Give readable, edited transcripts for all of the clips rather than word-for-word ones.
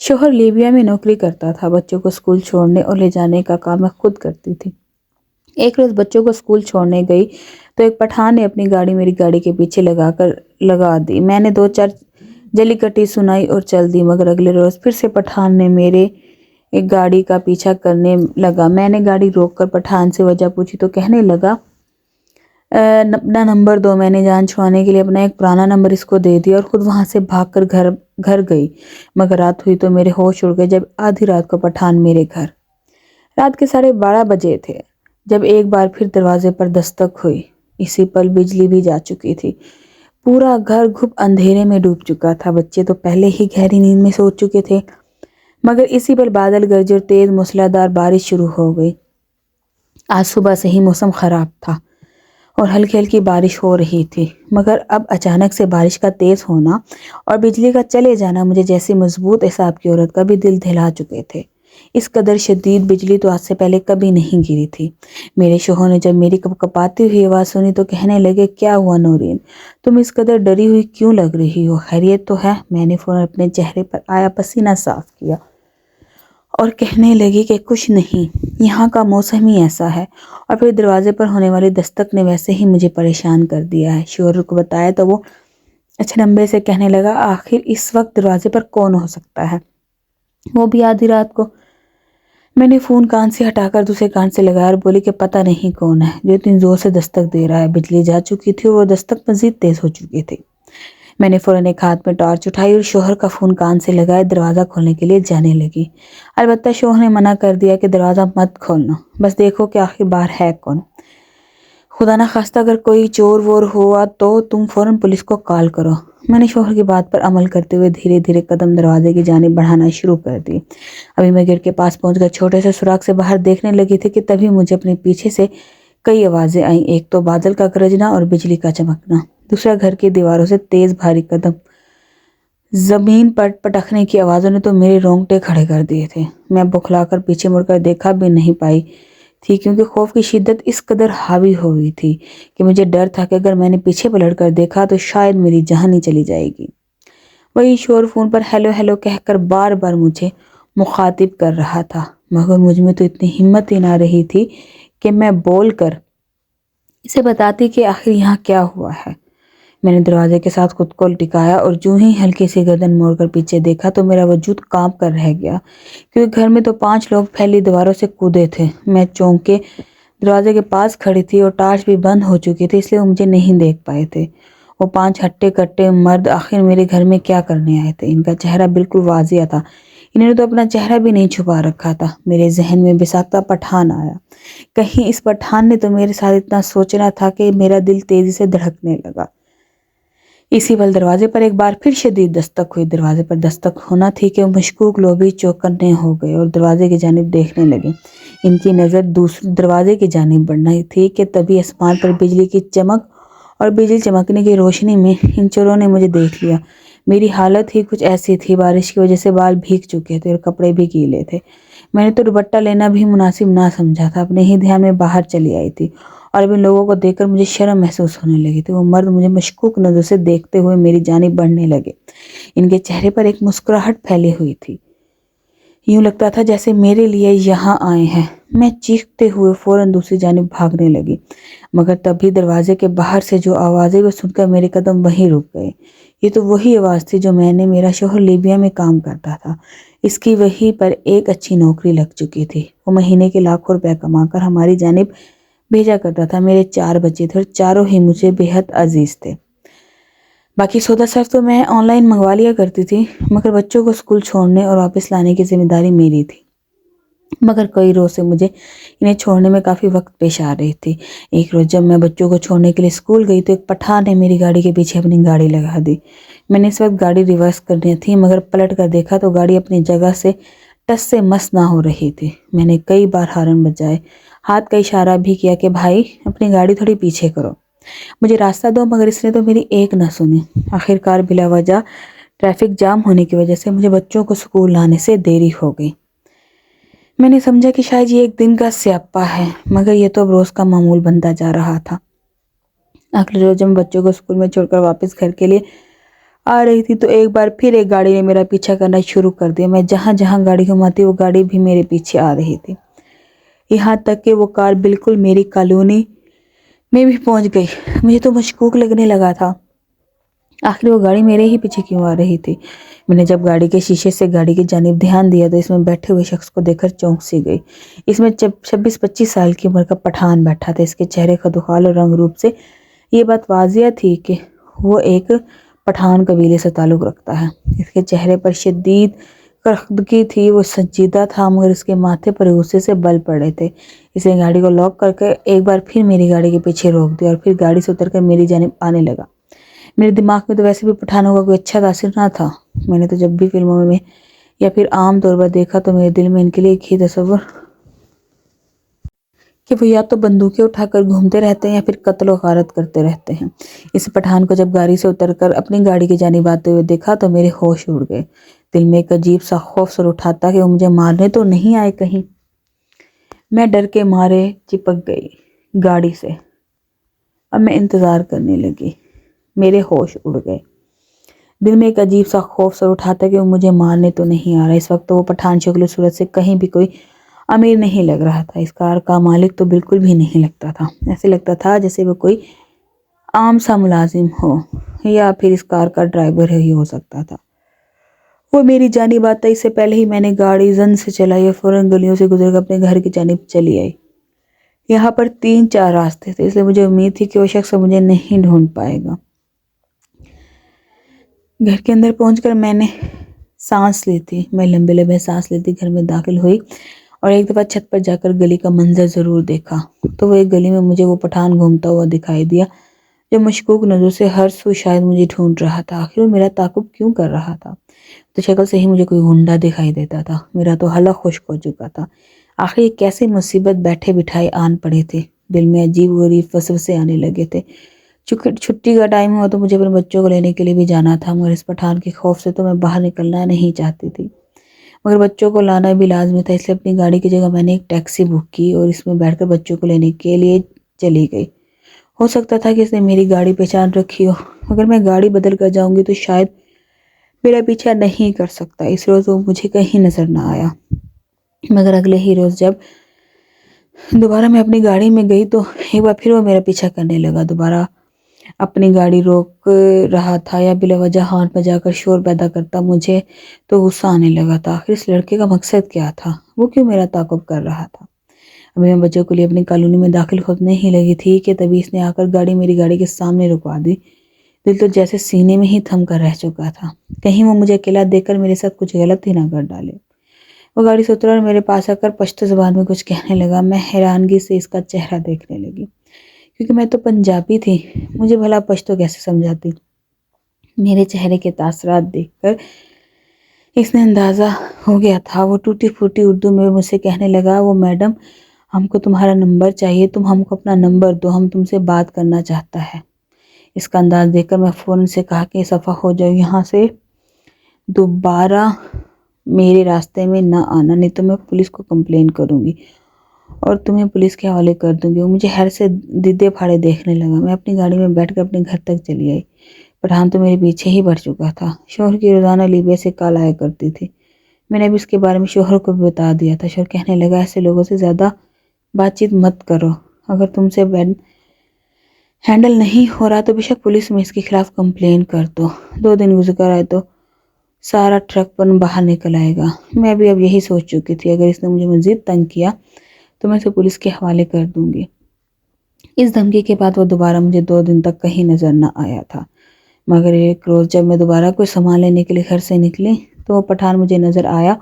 شوہر لیبیا میں نوکری کرتا تھا۔ بچوں کو اسکول چھوڑنے اور لے جانے کا کام میں خود کرتی تھی۔ ایک روز بچوں کو اسکول چھوڑنے گئی تو ایک پٹھان نے اپنی گاڑی میری گاڑی کے پیچھے لگا دی۔ میں نے 2-4 جلی کٹی سنائی اور چل دی، مگر اگلے روز پھر سے پٹھان نے میرے ایک گاڑی کا پیچھا کرنے لگا۔ میں نے گاڑی روک کر پٹھان سے وجہ پوچھی تو کہنے لگا اپنا نمبر دو۔ میں نے جان چھڑانے کے لیے اپنا ایک پرانا نمبر اس کو دے دیا اور خود وہاں سے بھاگ کر گھر گئی، مگر رات ہوئی تو میرے ہوش اڑ گئے جب آدھی رات کو پٹھان میرے گھر۔ رات کے 12:30 بجے تھے جب ایک بار پھر دروازے پر دستک ہوئی۔ اسی پل بجلی بھی جا چکی تھی۔ پورا گھر گھپ اندھیرے میں ڈوب چکا تھا۔ بچے تو پہلے ہی گہری نیند میں سو چکے تھے، مگر اسی پل بادل گرجے اور تیز موسلادھار بارش شروع ہو گئی۔ آج صبح سے ہی موسم خراب تھا اور ہلکی ہلکی بارش ہو رہی تھی، مگر اب اچانک سے بارش کا تیز ہونا اور بجلی کا چلے جانا مجھے جیسی مضبوط اعصاب کی عورت کا بھی دل دہلا چکے تھے۔ اس قدر شدید بجلی تو آج سے پہلے کبھی نہیں گری تھی۔ میرے شوہر نے جب میری کپکپاتی ہوئی آواز سنی تو کہنے لگے، کیا ہوا نورین؟ تم اس قدر ڈری ہوئی کیوں لگ رہی ہو؟ خیریت تو ہے؟ میں نے فوراً اپنے چہرے پر آیا پسینہ صاف کیا اور کہنے لگی کہ کچھ نہیں، یہاں کا موسم ہی ایسا ہے، اور پھر دروازے پر ہونے والی دستک نے ویسے ہی مجھے پریشان کر دیا ہے۔ شوہر کو بتایا تو وہ اچھنبے سے کہنے لگا، آخر اس وقت دروازے پر کون ہو سکتا ہے، وہ بھی آدھی رات کو؟ میں نے فون کان سے ہٹا کر دوسرے کان سے لگایا اور بولی کہ پتہ نہیں کون ہے جو اتنی زور سے دستک دے رہا ہے۔ بجلی جا چکی تھی اور وہ دستک مزید تیز ہو چکی تھی۔ میں نے فوراً ایک ہاتھ میں ٹارچ اٹھائی اور شوہر کا فون کان سے لگائے دروازہ کھولنے کے لیے جانے لگی۔ البتہ شوہر نے منع کر دیا کہ دروازہ مت کھولنا، بس دیکھو کہ آخر باہر ہے کون، خدا نخواستہ اگر کوئی چور وور ہوا تو تم فوراً پولیس کو کال کرو۔ میں نے شوہر کی بات پر عمل کرتے ہوئے دھیرے دھیرے قدم دروازے کی جانب بڑھانا شروع کر دی۔ ابھی میں گیٹ کے پاس پہنچ کر چھوٹے سے سوراخ سے باہر دیکھنے لگی تھی کہ تبھی مجھے اپنے پیچھے سے کئی آوازیں آئیں۔ ایک تو بادل کا گرجنا اور بجلی کا چمکنا، دوسرا گھر کی دیواروں سے تیز بھاری قدم، زمین پر پٹکنے کی آوازوں نے تو میرے رونگٹے کھڑے کر دیے تھے۔ میں بوکھلا کر پیچھے مڑ کر دیکھا بھی نہیں پائی تھی کیونکہ خوف کی شدت اس قدر حاوی ہوئی تھی کہ مجھے ڈر تھا کہ اگر میں نے پیچھے پلٹ کر دیکھا تو شاید میری جان ہی چلی جائے گی۔ وہی شور فون پر ہیلو ہیلو کہہ کر بار بار مجھے مخاطب کر رہا تھا، مگر مجھ میں تو اتنی ہمت ہی نہ رہی تھی کہ میں بول کر اسے بتاتی کہ آخر یہاں کیا ہوا ہے۔ میں نے دروازے کے ساتھ خود کو ٹکایا اور جو ہی ہلکی سی گردن موڑ کر پیچھے دیکھا تو میرا وجود کانپ کر رہ گیا، کیونکہ گھر میں تو 5 لوگ پھیلی دیواروں سے کودے تھے۔ میں چونک کے دروازے کے پاس کھڑی تھی اور ٹارچ بھی بند ہو چکی تھی، اس لیے وہ مجھے نہیں دیکھ پائے تھے۔ وہ 5 ہٹے کٹے مرد آخر میرے گھر میں کیا کرنے آئے تھے؟ ان کا چہرہ بالکل واضح تھا، انہوں نے تو اپنا چہرہ بھی نہیں چھپا رکھا تھا۔ میرے ذہن میں بساختہ پٹھان آیا۔ کہیں اس پٹھان نے تو میرے ساتھ اتنا سوچنا تھا کہ میرا دل تیزی سے دھڑکنے لگا۔ اسی پل دروازے پر ایک بار پھر شدید دستک ہوئی۔ دروازے پر دستک ہونا تھی کہ وہ مشکوک لوگ بھی چوکنے ہو گئے اور دروازے کی جانب دیکھنے لگے۔ ان کی نظر دوسرے دروازے کی جانب بڑھنا تھی کہ تبھی آسمان پر بجلی کی چمک اور بجلی چمکنے کی روشنی میں ان چوروں نے مجھے دیکھ لیا۔ میری حالت ہی کچھ ایسی تھی، بارش کی وجہ سے بال بھیگ چکے تھے اور کپڑے بھی گیلے تھے۔ میں نے تو دوپٹہ لینا بھی مناسب نہ سمجھا تھا، اپنے ہی دھیان میں باہر چلی آئی تھی، اور اب ان لوگوں کو دیکھ کر مجھے شرم محسوس ہونے لگی تھی۔ وہ مرد مجھے مشکوک نظر سے دیکھتے ہوئے میری جانب بڑھنے لگے۔ ان کے چہرے پر ایک مسکراہٹ پھیلی ہوئی تھی، یوں لگتا تھا جیسے میرے لیے یہاں آئے ہیں۔ میں چیختے ہوئے فوراً دوسری جانب بھاگنے لگی، مگر تب بھی دروازے کے باہر سے جو آوازیں وہ سن کر میرے قدم وہیں رک گئے۔ یہ تو وہی آواز تھی جو میں نے میرا شوہر لیبیا میں کام کرتا تھا، اس کی وہیں پر ایک اچھی نوکری لگ چکی تھی۔ وہ مہینے کے لاکھوں روپے کما کر ہماری جانب بھیجا کرتا تھا۔ میرے 4 بچے تھے اور چاروں ہی مجھے بے حد عزیز تھے۔ باقی سودا صرف تو میں آن لائن منگوا لیا کرتی تھی، مگر بچوں کو اسکول چھوڑنے اور واپس لانے کی ذمہ داری میری تھی۔ مگر کئی روز سے مجھے انہیں چھوڑنے میں کافی وقت پیش آ رہی تھی۔ ایک روز جب میں بچوں کو چھوڑنے کے لیے اسکول گئی تو ایک پٹھان نے میری گاڑی کے پیچھے اپنی گاڑی لگا دی۔ میں نے اس وقت گاڑی ریورس کرنی تھی، مگر پلٹ کر دیکھا تو گاڑی اپنی جگہ سے ٹس سے مس نہ ہو رہی تھی۔ میں نے کئی بار ہارن بجائے، ہاتھ کا اشارہ بھی کیا کہ بھائی اپنی گاڑی تھوڑی پیچھے کرو، مجھے راستہ دو، مگر اس نے تو میری ایک نہ سنی۔ آخرکار بلا وجہ ٹریفک جام ہونے کی وجہ سے مجھے بچوں کو اسکول لانے سے دیری ہو گئی۔ میں نے سمجھا کہ شاید یہ ایک دن کا سیاپا ہے، مگر یہ تو اب روز کا معمول بنتا جا رہا تھا۔ اگلے روز جب میں بچوں کو اسکول میں چھوڑ کر واپس گھر کے لیے آ رہی تھی تو ایک بار پھر ایک گاڑی نے میرا پیچھا کرنا شروع کر دیا۔ میں جہاں جہاں گاڑی گھماتی وہ گاڑی بھی میرے پیچھے آ رہی تھی، یہاں تک کہ وہ کار بالکل میری کالونی میں بھی پہنچ گئی۔ مجھے تو مشکوک لگنے لگا تھا، آخر وہ گاڑی میرے ہی پیچھے کیوں آ رہی تھی۔ میں نے جب گاڑی کے شیشے سے گاڑی کی جانب دھیان دیا تو اس میں بیٹھے ہوئے شخص کو دیکھ کر چونک سی گئی۔ اس میں 26-25 سال کی عمر کا پٹھان بیٹھا تھا۔ اس کے چہرے خدوخال اور رنگ روپ سے یہ بات واضح تھی کہ وہ ایک پٹھان قبیلے سے تعلق رکھتا ہے۔ اس کے چہرے پر شدید کرختگی تھی، وہ سنجیدہ تھا، مگر اس کے ماتھے پر غصے سے بل پڑے تھے۔ اس نے گاڑی کو لاک کر کے ایک بار پھر میری گاڑی کے پیچھے روک دیا اور پھر گاڑی سے اتر کر میری جانب آنے لگا۔ میرے دماغ میں تو ویسے بھی پٹھانوں کا کوئی اچھا تاثر نہ تھا۔ میں نے تو جب بھی فلموں میں یا پھر عام طور پر دیکھا تو میرے دل میں ان کے لیے ایک ہی تصور کہ وہ یا تو بندوقیں اٹھا کر گھومتے رہتے ہیں یا پھر قتل و غارت کرتے رہتے ہیں۔ اس پٹھان کو جب گاڑی سے اتر کر اپنی گاڑی کی جانب آتے ہوئے دیکھا تو میرے ہوش اڑ گئے۔ دل میں ایک عجیب سا خوف سر اٹھاتا کہ وہ مجھے مارنے تو نہیں آئے کہیں۔ میں ڈر کے مارے چپک گئی گاڑی سے۔ اب میں انتظار کرنے لگی۔ میرے ہوش اڑ گئے۔ دل میں ایک عجیب سا خوف سر اٹھاتا کہ وہ مجھے مارنے تو نہیں آ رہا۔ اس وقت وہ پٹھان شکل و صورت سے کہیں بھی کوئی امیر نہیں لگ رہا تھا۔ اس کار کا مالک تو بالکل بھی نہیں لگتا تھا۔ ایسے لگتا تھا جیسے وہ کوئی عام سا ملازم ہو یا پھر اس کار کا ڈرائیور ہی ہو سکتا تھا۔ وہ میری جانب آتا اس سے پہلے ہی میں نے گاڑی زن سے چلائی اور فوراً گلیوں سے گزر کر اپنے گھر کی جانب چلی آئی۔ یہاں پر 3-4 راستے تھے، اس لیے مجھے امید تھی کہ وہ شخص مجھے نہیں ڈھونڈ پائے گا۔ گھر کے اندر پہنچ کر میں نے سانس لی تھی۔ میں لمبے لمبے سانس لیتی گھر میں داخل ہوئی اور ایک دفعہ چھت پر جا کر گلی کا منظر ضرور دیکھا تو وہ ایک گلی میں مجھے وہ پٹھان گھومتا ہوا دکھائی دیا جو مشکوک نظر سے ہر سو شاید مجھے ڈھونڈ رہا تھا۔ آخر وہ میرا تعاقب کیوں کر رہا تھا؟ تو شکل سے ہی مجھے کوئی گنڈا دکھائی دیتا تھا۔ میرا تو حلق خشک ہو چکا تھا۔ آخر یہ کیسی مصیبت بیٹھے بٹھائے آن پڑی تھی۔ دل میں عجیب غریب وسوسے آنے لگے تھے۔ چھٹی کا ٹائم ہوا تو مجھے اپنے بچوں کو لینے کے لیے بھی جانا تھا، مگر اس پٹھان کے خوف سے تو میں باہر نکلنا نہیں چاہتی تھی، مگر بچوں کو لانا بھی لازمی تھا۔ اس لیے اپنی گاڑی کی جگہ میں نے ایک ٹیکسی بک کی اور اس میں بیٹھ کر بچوں کو لینے کے لیے چلی گئی۔ ہو سکتا تھا کہ اس نے میری گاڑی پہچان رکھی ہو، اگر میں گاڑی بدل کر جاؤں گی تو شاید میرا پیچھا نہیں کر سکتا۔ اس روز وہ مجھے کہیں نظر نہ آیا، مگر اگلے ہی روز جب دوبارہ میں اپنی گاڑی میں گئی تو ایک بار پھر وہ میرا پیچھا کرنے لگا۔ دوبارہ اپنی گاڑی روک رہا تھا یا بلا وجہ ہارن پر جا کر شور پیدا کرتا۔ مجھے تو غصہ آنے لگا تھا۔ آخر اس لڑکے کا مقصد کیا تھا؟ وہ کیوں میرا تعاقب کر رہا تھا؟ ابھی میں بچوں کے لیے اپنی کالونی میں داخل ہونے ہی لگی تھی کہ تبھی اس نے آ کر میری گاڑی کے سامنے رکوا دی۔ دل تو جیسے سینے میں ہی تھم کر رہ چکا تھا، کہیں وہ مجھے اکیلا دیکھ کر میرے ساتھ کچھ غلط ہی نہ کر ڈالے۔ وہ گاڑی سے اترا اور میرے پاس آ کر پشتو زبان میں کچھ کہنے لگا۔ میں حیرانگی سے اس کا چہرہ دیکھنے لگی، کیونکہ میں تو پنجابی تھی، مجھے بھلا پشتو کیسے سمجھاتی۔ میرے چہرے کے تاثرات دیکھ کر اس نے اندازہ ہو گیا تھا۔ وہ ٹوٹی پھوٹی اردو میں مجھ سے کہنے لگا، وہ میڈم ہم کو تمہارا نمبر چاہیے، تم ہم کو اپنا نمبر دو، ہم تم سے بات کرنا چاہتا ہے۔ اس کا انداز دیکھ کر میں فوراً سے کہا کہ صفا ہو جاؤ، یہاں سے دوبارہ میرے راستے میں نہ آنا، نہیں تو میں پولیس کو کمپلین کروں گی اور تمہیں پولیس کے حوالے کر دوں گی۔ وہ مجھے ہر سے دیدے پھاڑے دیکھنے لگا۔ میں اپنی گاڑی میں بیٹھ کر اپنے گھر تک چلی آئی۔ پٹھان تو میرے پیچھے ہی بڑھ چکا تھا۔ شوہر کی روزانہ لیبیا سے کال آیا کرتی تھی۔ میں نے ابھی اس کے بارے میں شوہر کو بھی بتا دیا تھا۔ شوہر کہنے لگا، ایسے لوگوں سے زیادہ بات چیت مت کرو، اگر تم سے ہینڈل نہیں ہو رہا تو بے شک پولیس میں اس کے خلاف کمپلین کر دو۔ 2 دن گزر آئے تو سارا ٹرک پن باہر نکل آئے گا۔ میں بھی اب یہی سوچ چکی تھی، اگر اس نے مجھے مزید تنگ کیا تو میں اسے پولیس کے حوالے کر دوں گی۔ اس دھمکی کے بعد وہ دوبارہ مجھے 2 دن تک کہیں نظر نہ آیا تھا، مگر ایک روز جب میں دوبارہ کوئی سامان لینے کے لیے گھر سے نکلی تو وہ پٹھان مجھے نظر آیا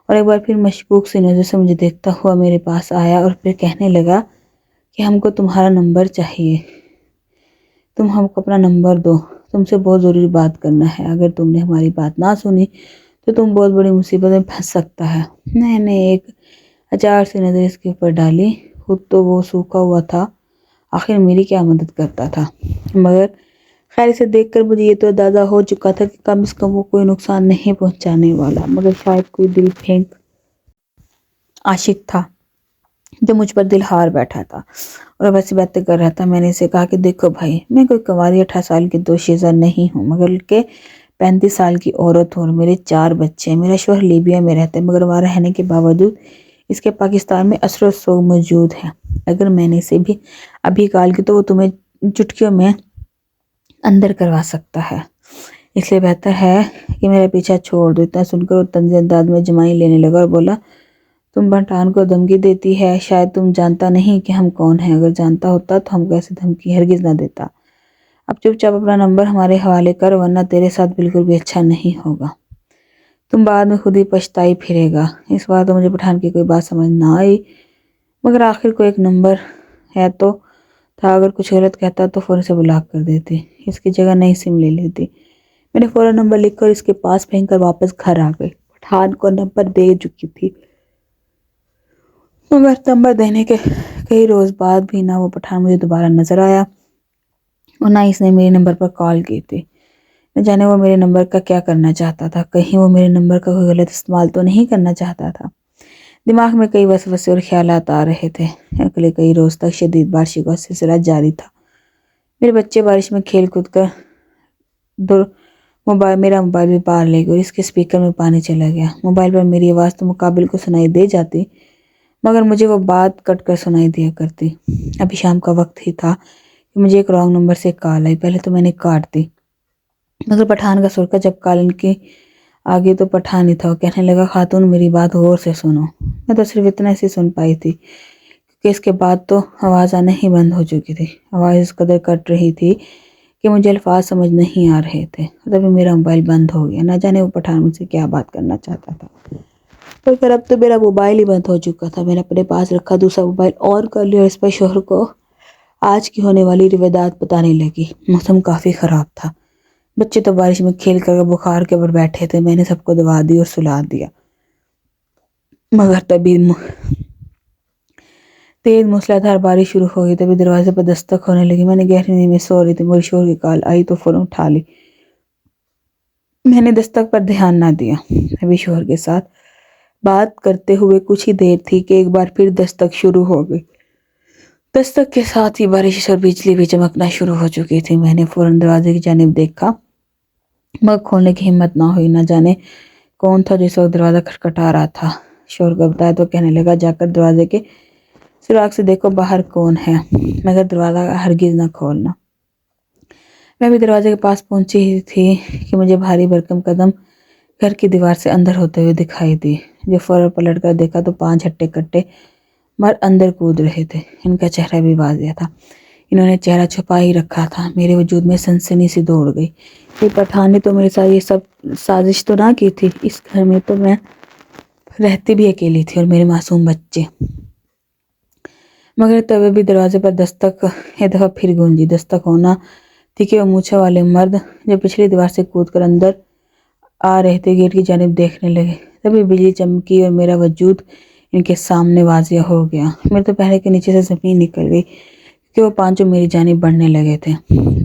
اور ایک بار پھر مشکوک سی نظر سے مجھے دیکھتا ہوا میرے پاس آیا اور پھر کہنے لگا کہ ہم کو تمہارا نمبر چاہیے، تم ہم کو اپنا نمبر دو، تم سے بہت ضروری بات کرنا ہے، اگر تم نے ہماری بات نہ سنی تو تم بہت بڑی مصیبت میں پھنس سکتا ہے۔ میں نے ایک اچار سی نظر اس کے اوپر ڈالی، خود تو وہ سوکھا ہوا تھا، آخر میری کیا مدد کرتا تھا، مگر خیر اسے دیکھ کر مجھے یہ تو اندازہ ہو چکا تھا کہ کم از کم وہ کوئی نقصان نہیں پہنچانے والا، مگر شاید کوئی دل پھینک عاشق تھا جو مجھ پر دل ہار بیٹھا تھا اور ویسی باتیں کر رہا تھا۔ میں نے اسے کہا کہ دیکھو بھائی، میں کوئی کنواری 18 سال کی دوشیزہ نہیں ہوں، مگر کہ 35 سال کی عورت ہوں اور میرے 4 بچے ہیں۔ میرا شوہر لیبیا میں رہتا ہے، مگر وہاں رہنے کے باوجود اس کے پاکستان میں اثر و رسوخ موجود ہے۔ اگر میں نے اسے بھی ابھی کال کی تو وہ تمہیں چٹکیوں میں اندر کروا سکتا ہے، اس لیے بہتر ہے کہ میرا پیچھا چھوڑ دو۔ اتنا سن کر وہ طنز انداز میں جمائی لینے لگا اور بولا، تم پٹھان کو دھمکی دیتی ہے؟ شاید تم جانتا نہیں کہ ہم کون ہیں۔ اگر جانتا ہوتا تو ہم کو ایسی دھمکی ہرگز نہ دیتا۔ اب چپ چاپ اپنا نمبر ہمارے حوالے کر، ورنہ تیرے ساتھ بالکل بھی اچھا نہیں ہوگا۔ تم بعد میں خود ہی پچھتائی پھرے گا۔ اس بار تو مجھے پٹھان کی کوئی بات سمجھ نہ آئی، مگر آخر کو ایک نمبر ہے تو تھا، اگر کچھ غلط کہتا تو فوراً سے بلاک کر دیتی، اس کی جگہ نئی سم لے لیتی۔ میں نے فوراً نمبر لکھ کر اس کے پاس پھینک کر واپس گھر آ گئی۔ پٹھان کو نمبر دے چکی تھی، مگر نمبر دینے کے کئی روز بعد بھی نہ وہ پٹھان مجھے دوبارہ نظر آیا اور نہ اس نے میرے نمبر پر کال کی تھی۔ نہ جانے وہ میرے نمبر کا کیا کرنا چاہتا تھا، کہیں وہ میرے نمبر کا کوئی غلط استعمال تو نہیں کرنا چاہتا تھا۔ دماغ میں کئی وسوسے اور خیالات آ رہے تھے۔ اگلے کئی روز تک شدید بارشوں کا سلسلہ جاری تھا۔ میرے بچے بارش میں کھیل کود کر میرا موبائل بھی باہر لے گئے اور اس کے اسپیکر میں پانی چلا گیا۔ موبائل پر میری آواز تو مقابل کو سنائی دے جاتی، مگر مجھے وہ بات کٹ کر سنائی دیا کرتی۔ ابھی شام کا وقت ہی تھا کہ مجھے ایک رانگ نمبر سے کال آئی۔ پہلے تو میں نے کاٹ دی، مگر پٹھان کا سر کا جب کال ان کی آگے تو پٹھان ہی تھا۔ وہ کہنے لگا، خاتون میری بات غور سے سنو۔ میں تو صرف اتنا سی سن پائی تھی کیونکہ اس کے بعد تو آواز آنا ہی بند ہو چکی تھی۔ آواز اس قدر کٹ رہی تھی کہ مجھے الفاظ سمجھ نہیں آ رہے تھے۔ تبھی میرا موبائل بند ہو گیا۔ نہ جانے وہ پٹھان مجھ سے کیا بات کرنا چاہتا تھا، پر اب تو میرا موبائل ہی بند ہو چکا تھا۔ میں نے اپنے پاس رکھا دوسرا موبائل آن کر لیا اور اس پر شوہر کو آج کی ہونے والی روایات بتانے لگی۔ موسم کافی خراب تھا، بچے تو بارش میں کھیل کر بخار کے اوپر بیٹھے تھے۔ میں نے سب کو دوا دی اور سلا دیا، مگر تبھی تیز موسلادھار بارش شروع ہو گئی۔ تبھی دروازے پر دستک ہونے لگی۔ میں نے گہری نیند میں سو رہی تھی، میرے شوہر کی کال آئی تو فوراً اٹھا لی۔ میں نے دستک پر دھیان نہ دیا۔ ابھی شوہر کے ساتھ بات کرتے ہوئے کچھ ہی دیر تھی کہ ایک بار پھر دستک شروع ہو گئی۔ دستک کے ساتھ ہی بارش اور بجلی بھی چمکنا شروع ہو چکی تھی۔ میں نے فوراً دروازے کی جانب دیکھا، مگر کھولنے کی ہمت نہ ہوئی۔ نہ جانے کون تھا جو اس وقت دروازہ کھٹکھٹا رہا تھا۔ شوہر کو بتایا تو کہنے لگا، جا کر دروازے کے سوراخ سے دیکھو باہر کون ہے، مگر دروازہ ہرگز نہ کھولنا۔ میں بھی دروازے کے پاس پہنچی ہی تھی کہ مجھے بھاری بھرکم قدم گھر کی دیوار سے اندر ہوتے ہوئے دکھائی دی۔ جو فوراً پلٹ کر دیکھا تو 5 ہٹے کٹے مرد اندر کود رہے تھے۔ ان کا چہرہ بھی واضح تھا، انہوں نے چہرہ چھپا ہی رکھا تھا۔ میرے وجود میں سنسنی سی دوڑ گئی۔ یہ پٹھان نے تو میرے ساتھ یہ سب سازش تو نہ کی تھی؟ اس گھر میں تو میں رہتی بھی اکیلی تھی اور میرے معصوم بچے۔ مگر تب بھی دروازے پر دستک ایک دفعہ پھر گونجی۔ دستک ہونا تھی کہ وہ مونچھوں والے مرد جو پچھلی دیوار سے کود کر اندر آ رہے تھے گیٹ کی جانب دیکھنے لگے۔ تبھی بجلی چمکی اور میرا وجود ان کے سامنے واضح ہو گیا۔ میرے تو پہرے کے نیچے سے زمین نکل گئی کہ وہ پانچوں میری جانب بڑھنے لگے تھے۔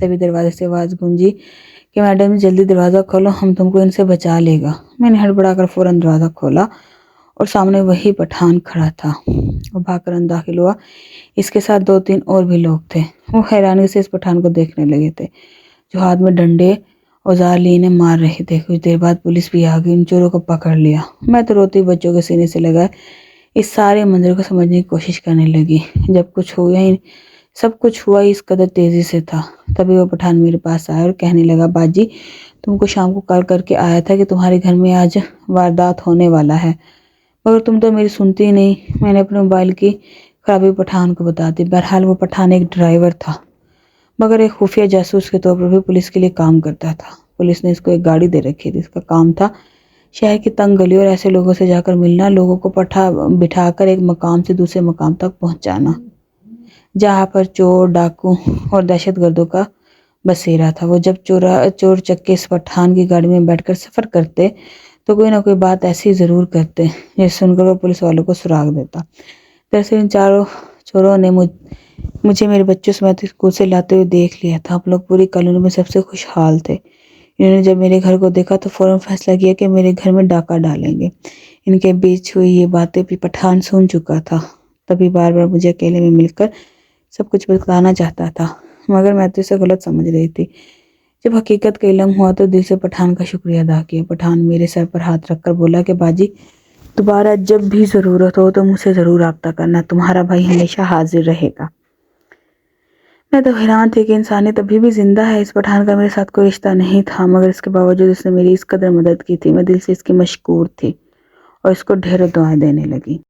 تبھی دروازے سے آواز گونجی کہ میڈم جلدی دروازہ کھولو، ہم تم کو ان سے بچا لے گا۔ میں نے ہڑبڑا کر فوراً دروازہ کھولا اور سامنے وہی پٹھان کھڑا تھا۔ وہ بھاگ کر اندر داخل ہوا۔ اس کے ساتھ 2-3 اور بھی لوگ تھے۔ وہ حیرانی سے اس پٹھان کو دیکھنے لگے تھے جو ہاتھ میں ڈنڈے اوزار لیے انہیں مار رہے تھے۔ کچھ دیر بعد پولیس بھی آ گئی، ان چوروں کو پکڑ لیا۔ میں تو روتی بچوں کے سینے سے لگا اس سارے منظر کو سمجھنے کی کوشش کرنے لگی۔ سب کچھ ہوا ہی اس قدر تیزی سے تھا۔ تبھی وہ پٹھان میرے پاس آیا اور کہنے لگا، باجی تم کو شام کو کال کر کے آیا تھا کہ تمہارے گھر میں آج واردات ہونے والا ہے، مگر تم تو میری سنتی ہی نہیں۔ میں نے اپنے موبائل کی خرابی پٹھان کو بتا دی۔ بہرحال وہ پٹھان ایک ڈرائیور تھا، مگر ایک خفیہ جاسوس کے طور پر بھی پولیس کے لیے کام کرتا تھا۔ پولیس نے اس کو ایک گاڑی دے رکھی تھی، اس کا کام تھا شہر کی تنگ گلیوں اور ایسے لوگوں سے جا کر ملنا، لوگوں کو بٹھا کر ایک مقام سے دوسرے مقام تک پہنچانا جہاں پر چور، ڈاکو اور دہشت گردوں کا بسیرا تھا۔ وہ جب چور چکے اس پٹھان کی گاڑی میں بیٹھ کر سفر کرتے تو کوئی نہ کوئی بات ایسی ضرور کرتے جسے سن کر وہ پولیس والوں کو سراغ دیتا۔ دراصل ان چوروں نے مجھے میرے بچوں سمیت اسکول سے لاتے ہوئے دیکھ لیا تھا۔ ہم لوگ پوری کالونی میں سب سے خوشحال تھے۔ انہوں نے جب میرے گھر کو دیکھا تو فوراً فیصلہ کیا کہ میرے گھر میں ڈاکہ ڈالیں گے۔ ان کے بیچ ہوئی یہ باتیں بھی پٹھان سن چکا تھا۔ تبھی بار بار مجھے اکیلے میں مل کر سب کچھ بتلانا چاہتا تھا، مگر میں تو اسے غلط سمجھ رہی تھی۔ جب حقیقت کا علم ہوا تو دل سے پٹھان کا شکریہ ادا کیا۔ پٹھان میرے سر پر ہاتھ رکھ کر بولا کہ باجی دوبارہ جب بھی ضرورت ہو تو مجھ سے ضرور رابطہ کرنا، تمہارا بھائی ہمیشہ حاضر رہے گا۔ میں تو حیران تھی کہ انسانیت ابھی بھی زندہ ہے۔ اس پٹھان کا میرے ساتھ کوئی رشتہ نہیں تھا، مگر اس کے باوجود اس نے میری اس قدر مدد کی تھی۔ میں دل سے اس کی مشکور تھی اور اس کو ڈھیروں دعائیں دینے لگی۔